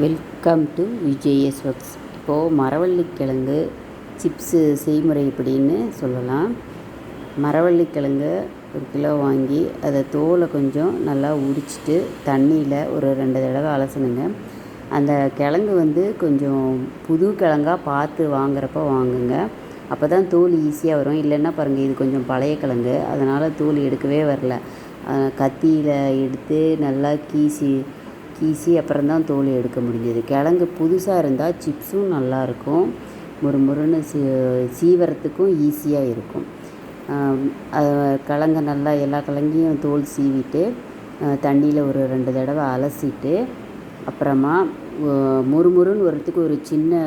Welcome to VJS works. இப்போது மரவள்ளிக்கிழங்கு chips செய்முறை எப்படின்னு சொல்லலாம். மரவள்ளிக்கிழங்கு 1 கிலோ வாங்கி அதை தோலை கொஞ்சம் நல்லா உரிச்சிட்டு தண்ணியில் ஒரு 2 தடவை அலசணுங்க. அந்த கிழங்கு கொஞ்சம் புது கிழங்கா பார்த்து வாங்குறப்ப வாங்குங்க. அப்போ தான் தோல் ஈஸியாக வரும். இல்லைன்னா பாருங்கள், இது கொஞ்சம் பழைய கிழங்கு, அதனால் தோல் எடுக்கவே வரல. கத்தியில் எடுத்து நல்லா கீசி அப்புறம்தான் தோல் எடுக்க முடிஞ்சது. கிழங்கு புதுசாக இருந்தால் சிப்ஸும் நல்லாயிருக்கும், முறுமுறுன்னு சீவரத்துக்கும் ஈஸியாக இருக்கும். கிழங்க நல்லா எல்லா கிழங்கையும் தோல் சீவிட்டு தண்ணியில் ஒரு 2 தடவை அலசிட்டு அப்புறமா முறுமுறுன்னு வரத்துக்கு ஒரு சின்ன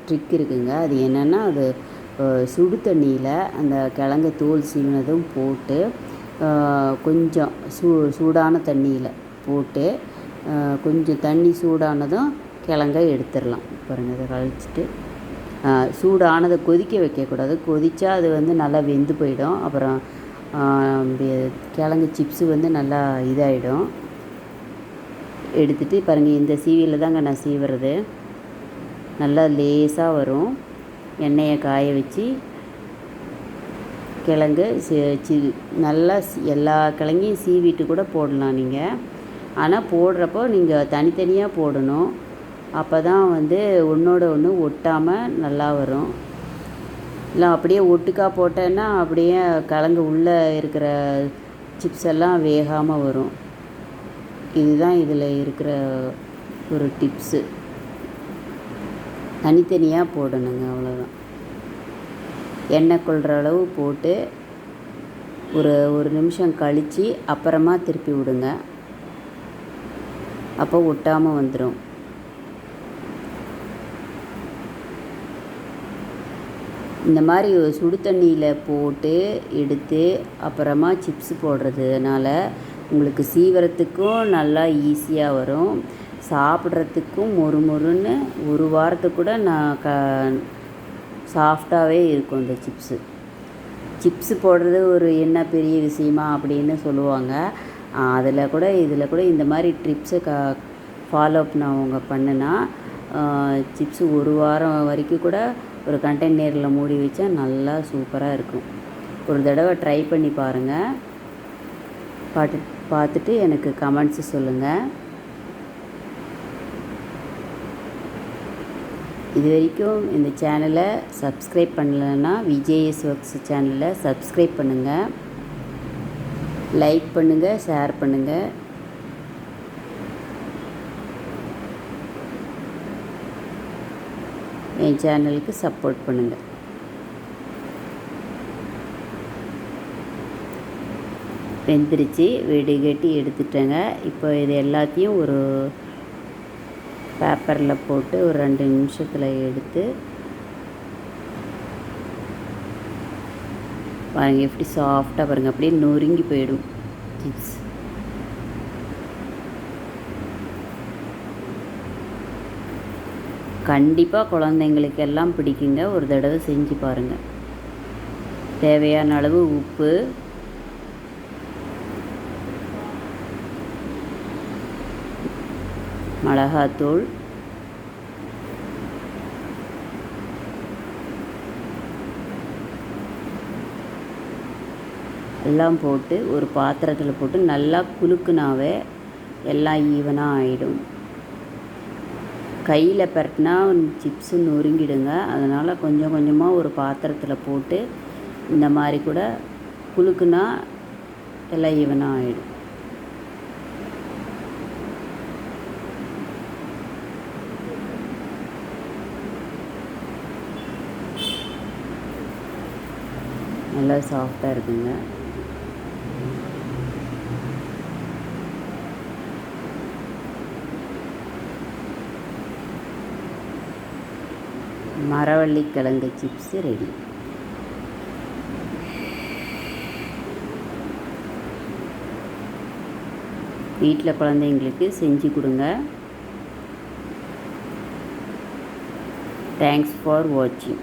ட்ரிக் இருக்குங்க. அது என்னென்னா, அது சுடு தண்ணியில் அந்த கிழங்கு தோல் சீவினதும் போட்டு கொஞ்சம் சூடான தண்ணியில் போட்டு கொஞ்சம் தண்ணி சூடானதும் கிழங்க எடுத்துடலாம். பாருங்கள், அதை கழிச்சிட்டு சூடானதை கொதிக்க வைக்கக்கூடாது. கொதித்தா அது நல்லா வெந்து போயிடும். அப்புறம் கிழங்கு சிப்ஸு நல்லா இதாகிடும். எடுத்துகிட்டு பாருங்கள், இந்த சீவியில் தாங்க நான் சீவுறது. நல்லா லேசாக வரும். எண்ணெயை காய வச்சு கிழங்கு நல்லா எல்லா கிழங்கையும் சீவிட்டு கூட போடலாம் நீங்கள். ஆனால் போடுறப்போ நீங்கள் தனித்தனியாக போடணும். அப்போ தான் ஒன்றோட ஒன்று ஒட்டாமல் நல்லா வரும். இல்லை அப்படியே ஒட்டுக்கா போட்டேன்னா அப்படியே கிழங்கு உள்ளே இருக்கிற சிப்ஸ் எல்லாம் வேகாமல் வரும். இதுதான் இதில் இருக்கிற ஒரு டிப்ஸு. தனித்தனியாக போடணுங்க, அவ்வளோதான். எண்ணெய் கொள்கிற அளவு போட்டு ஒரு நிமிஷம் கழித்து அப்புறமா திருப்பி விடுங்க. அப்போ ஒட்டாமல் வந்துடும். இந்த மாதிரி சுடு தண்ணியில் போட்டு எடுத்து அப்புறமா சிப்ஸ் போடுறதுனால உங்களுக்கு சீவரத்துக்கும் நல்லா ஈஸியாக வரும். சாப்பிட்றதுக்கும் மொறுமொறுன்னு ஒரு வாரத்துக்கு கூட சாஃப்டாகவே இருக்கும். இந்த சிப்ஸு போடுறது ஒரு என்ன பெரிய விஷயமா அப்படின்னு சொல்லுவாங்க. இதில் கூட இந்த மாதிரி ட்ரிப்ஸை ஃபாலோ பண்ணவங்க பண்ணுனா சிப்ஸு ஒரு வாரம் வரைக்கும் கூட ஒரு கண்டெய்னரில் மூடி வச்சா நல்லா சூப்பராக இருக்கும். ஒரு தடவை ட்ரை பண்ணி பாருங்கள். பார்த்துட்டு எனக்கு கமெண்ட்ஸு சொல்லுங்கள். இது வரைக்கும் இந்த சேனலை சப்ஸ்கிரைப் பண்ணலைன்னா விஜேஎஸ் ஒர்க்ஸ் சேனலை சப்ஸ்கிரைப் பண்ணுங்கள், லைக் பண்ணுங்கள், ஷேர் பண்ணுங்கள். என் சேனலுக்கு சப்போர்ட் பண்ணுங்கள். வெந்துருச்சு, வெடிகட்டி எடுத்துட்டேங்க. இப்போ இது எல்லாத்தையும் ஒரு பேப்பரில் போட்டு ஒரு 2 நிமிஷத்தில் எடுத்து பாருங்கள், எப்படி சாஃப்டாக பாருங்கள், அப்படியே நொறுங்கி போயிடும் சிப்ஸ். கண்டிப்பாக குழந்தைங்களுக்கு எல்லாம் பிடிக்குங்க. ஒரு தடவை செஞ்சு பாருங்கள். தேவையான அளவு உப்பு, மிளகாத்தூள், எல்லாம் போட்டு ஒரு பாத்திரத்தில் போட்டு நல்லா குலுக்குனாவே எல்லாம் ஈவனாக ஆகிடும். கையில் பரட்டினா சிப்ஸு நொறுங்கிடுங்க. அதனால் கொஞ்சம் கொஞ்சமாக ஒரு பாத்திரத்தில் போட்டு இந்த மாதிரி கூட குலுக்குனா எல்லாம் ஈவனாக ஆகிடும். நல்லா சாஃப்டாக இருக்குங்க. மரவள்ளிக்கிழங்கு சிப்ஸு ரெடி. வீட்டில் குழந்தைங்களுக்கு செஞ்சு கொடுங்க. தேங்க்ஸ் ஃபார் வாட்சிங்.